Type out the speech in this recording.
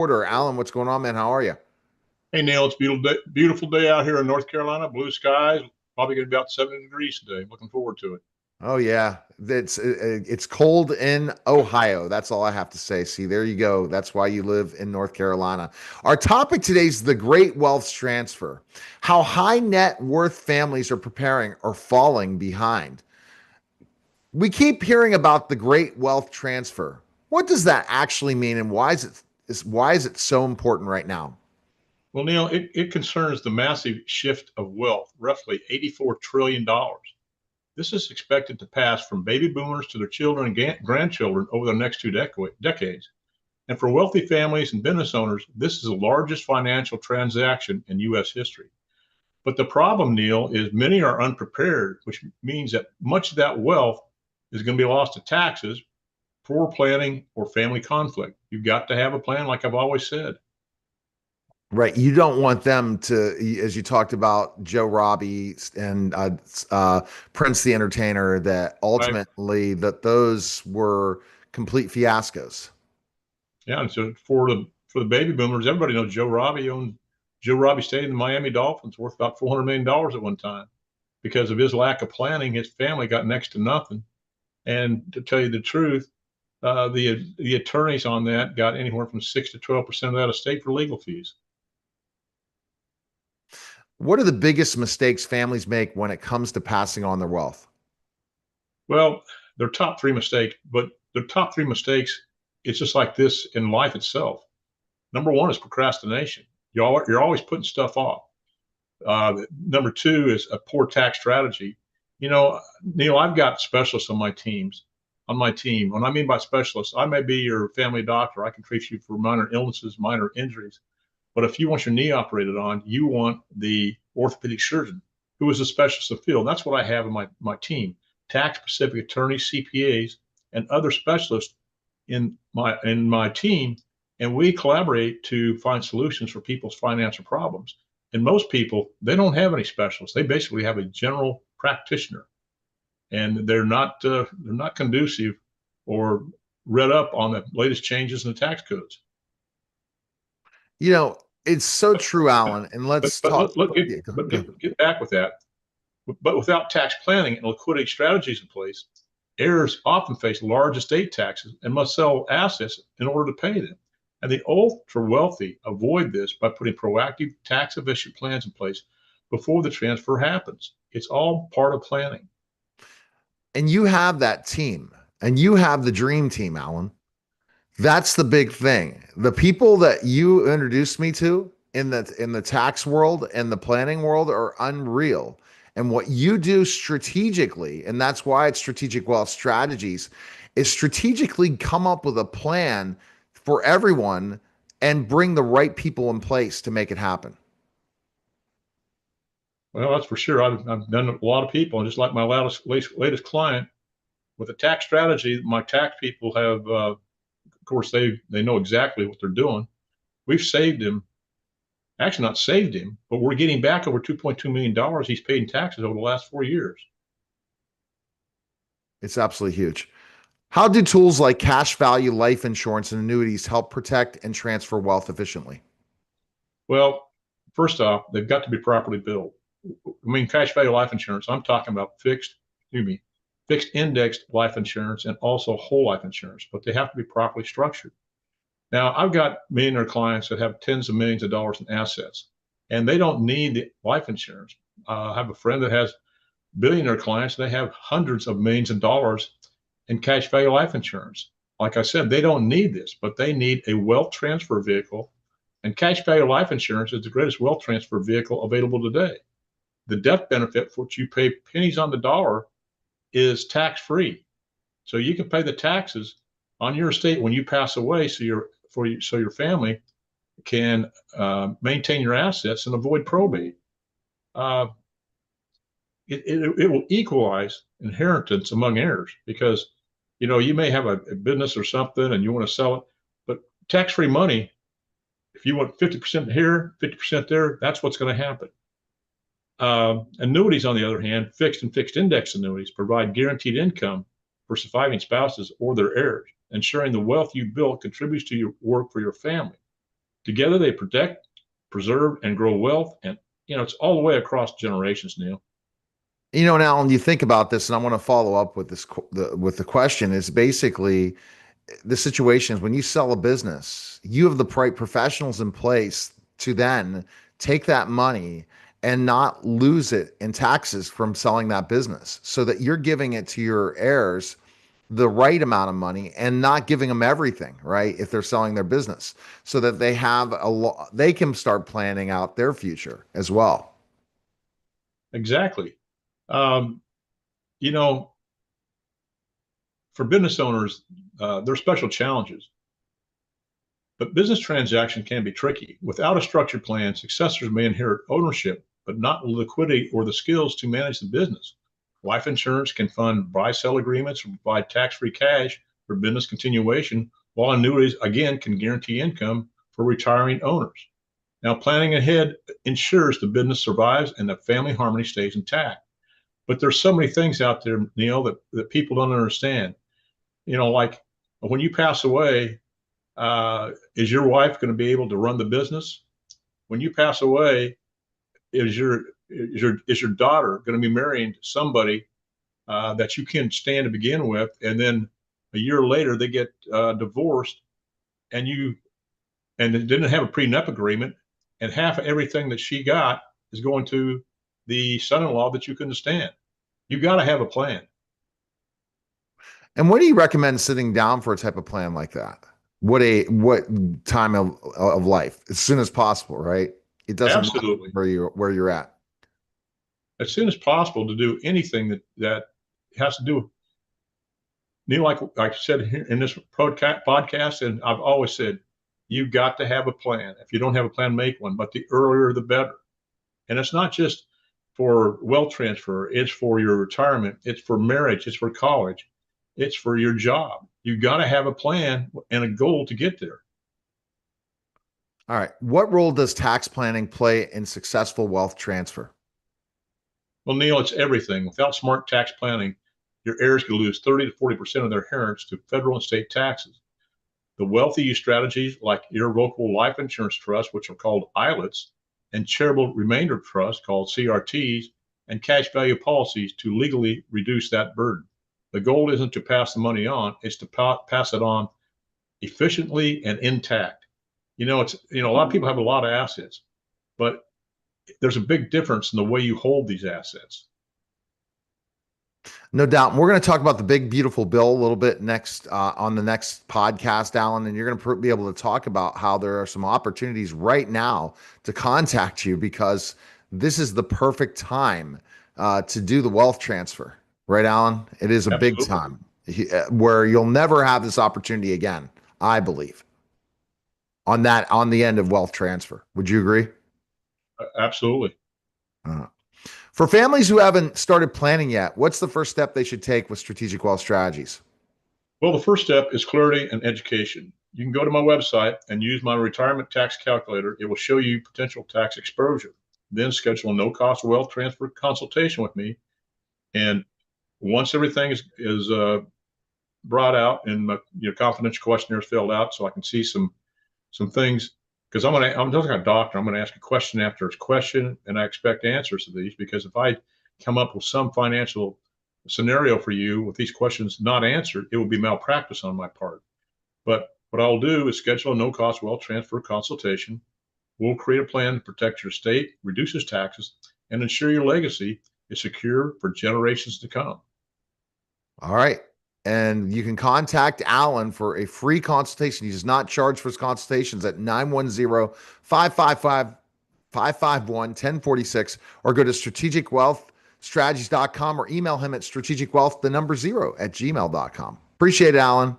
Porter. Alan, what's going on, man? How are you? Hey Neil, it's beautiful day out here in North Carolina. Blue skies. Probably going to be about 70 degrees today. Looking forward to it. Oh yeah, it's cold in Ohio. That's all I have to say. See, there you go. That's why you live in North Carolina. Our topic today is the great wealth transfer. How high net worth families are preparing or falling behind. We keep hearing about the great wealth transfer. What does that actually mean, and why is it so important right now? Well, Neil, it concerns the massive shift of wealth, roughly $84 trillion. This is expected to pass from baby boomers to their children and grandchildren over the next two decades. And for wealthy families and business owners, this is the largest financial transaction in U.S. history. But the problem, Neil, is many are unprepared, which means that much of that wealth is going to be lost to taxes, poor planning, or family conflict. You've got to have a plan, like I've always said. Right. You don't want them to, as you talked about Joe Robbie and Prince the Entertainer, that Right? ultimately that those were complete fiascos. Yeah. And so for the baby boomers, everybody knows Joe Robbie stayed in the Miami Dolphins, worth about $400 million at one time. Because of his lack of planning, his family got next to nothing. And to tell you the truth, the attorneys on that got anywhere from 6 to 12% of that estate for legal fees. What are the biggest mistakes families make when it comes to passing on their wealth? Well, their top three mistakes, but their top three mistakes, it's just like this in life itself. Number one is procrastination. You're always putting stuff off. Number two is a poor tax strategy. Neil, I've got specialists on my team. When I mean by specialists, I may be your family doctor. I can treat you for minor illnesses, minor injuries. But if you want your knee operated on, you want the orthopedic surgeon who is a specialist in the field. And that's what I have in my team: tax specific attorneys, CPAs, and other specialists in my team. And we collaborate to find solutions for people's financial problems. And most people, they don't have any specialists. They basically have a general practitioner, and they're not conducive or read up on the latest changes in the tax codes. You know, it's so true, Alan. And But let's but talk. look, get, Yeah, but go. get back with that. But without tax planning and liquidity strategies in place, heirs often face large estate taxes and must sell assets in order to pay them. And the ultra wealthy avoid this by putting proactive tax efficient plans in place before the transfer happens. It's all part of planning. And you have that team, and you have the dream team, Alan. That's the big thing. The people that you introduced me to in the tax world and the planning world are unreal. And what you do strategically, and that's why it's strategic wealth strategies, is strategically come up with a plan for everyone and bring the right people in place to make it happen. Well, that's for sure. I've done a lot of people, and just like my latest client with a tax strategy, my tax people have, of course, they know exactly what they're doing. We've saved him, actually not saved him, but we're getting back over $2.2 million he's paid in taxes over the last 4 years. It's absolutely huge. How do tools like cash value life insurance and annuities help protect and transfer wealth efficiently? Well, first off, they've got to be properly billed. I mean, cash value life insurance, I'm talking about fixed indexed life insurance and also whole life insurance, but they have to be properly structured. Now, I've got millionaire clients that have tens of millions of dollars in assets, and they don't need the life insurance. I have a friend that has billionaire clients, they have hundreds of millions of dollars in cash value life insurance. Like I said, they don't need this, but they need a wealth transfer vehicle. And cash value life insurance is the greatest wealth transfer vehicle available today. The death benefit, for which you pay pennies on the dollar, is tax free. So you can pay the taxes on your estate when you pass away, so your family can maintain your assets and avoid probate. Uh, it will equalize inheritance among heirs because you may have a business or something and you want to sell it, but tax free money, if you want 50% here, 50% there, that's what's going to happen. Annuities, on the other hand, fixed and fixed index annuities provide guaranteed income for surviving spouses or their heirs, ensuring the wealth you built contributes to your work for your family. Together, they protect, preserve, and grow wealth. And, it's all the way across generations, Neil. And Alan, you think about this, and I want to follow up with with the question is basically the situation is when you sell a business, you have the right professionals in place to then take that money and not lose it in taxes from selling that business so that you're giving it to your heirs the right amount of money and not giving them everything, right? If they're selling their business so that they have they can start planning out their future as well. Exactly. Um, you know, for business owners, there are special challenges, but business transaction can be tricky. Without a structured plan, successors may inherit ownership, but not the liquidity or the skills to manage the business. Life insurance can fund buy-sell agreements or provide tax-free cash for business continuation, while annuities, again, can guarantee income for retiring owners. Now, planning ahead ensures the business survives and the family harmony stays intact. But there's so many things out there, Neil, that people don't understand. Like when you pass away, is your wife going to be able to run the business? When you pass away, is your daughter going to be marrying somebody that you can stand to begin with, and then a year later they get divorced, and they didn't have a prenup agreement, and half of everything that she got is going to the son-in-law that you couldn't stand. You got to have a plan. And what do you recommend sitting down for a type of plan like that? What time of life? As soon as possible, right? It doesn't matter Absolutely. where you're at. As soon as possible to do anything that has to do, Neil, like I said here in this podcast, and I've always said, you've got to have a plan. If you don't have a plan, make one, but the earlier the better. And it's not just for wealth transfer, it's for your retirement, it's for marriage, it's for college, it's for your job. You've got to have a plan and a goal to get there. All right. What role does tax planning play in successful wealth transfer? Well, Neil, it's everything. Without smart tax planning, your heirs could lose 30 to 40% of their inheritance to federal and state taxes. The wealthy use strategies like irrevocable life insurance trusts, which are called ILITs, and charitable remainder trusts called CRTs, and cash value policies to legally reduce that burden. The goal isn't to pass the money on, it's to pass it on efficiently and intact. A lot of people have a lot of assets, but there's a big difference in the way you hold these assets. No doubt. We're going to talk about the big, beautiful bill a little bit next on the next podcast, Alan, and you're going to be able to talk about how there are some opportunities right now to contact you because this is the perfect time to do the wealth transfer. Right, Alan? It is a big Absolutely. time where you'll never have this opportunity again, I believe, on the end of wealth transfer. Would you agree? Absolutely. For families who haven't started planning yet, what's the first step they should take with strategic wealth strategies? Well, the first step is clarity and education. You can go to my website and use my retirement tax calculator. It will show you potential tax exposure. Then schedule a no-cost wealth transfer consultation with me. And once everything is brought out and your confidential questionnaire is filled out, so I can see some things, because I'm just like a doctor. I'm going to ask a question after a question, and I expect answers to these, because if I come up with some financial scenario for you with these questions not answered, it would be malpractice on my part. But what I'll do is schedule a no-cost wealth transfer consultation. We'll create a plan to protect your estate, reduces taxes, and ensure your legacy is secure for generations to come. All right. And you can contact Alan for a free consultation. He does not charge for his consultations at 910-555-551-1046 or go to strategicwealthstrategies.com or email him at strategicwealth0 at gmail.com. Appreciate it, Alan.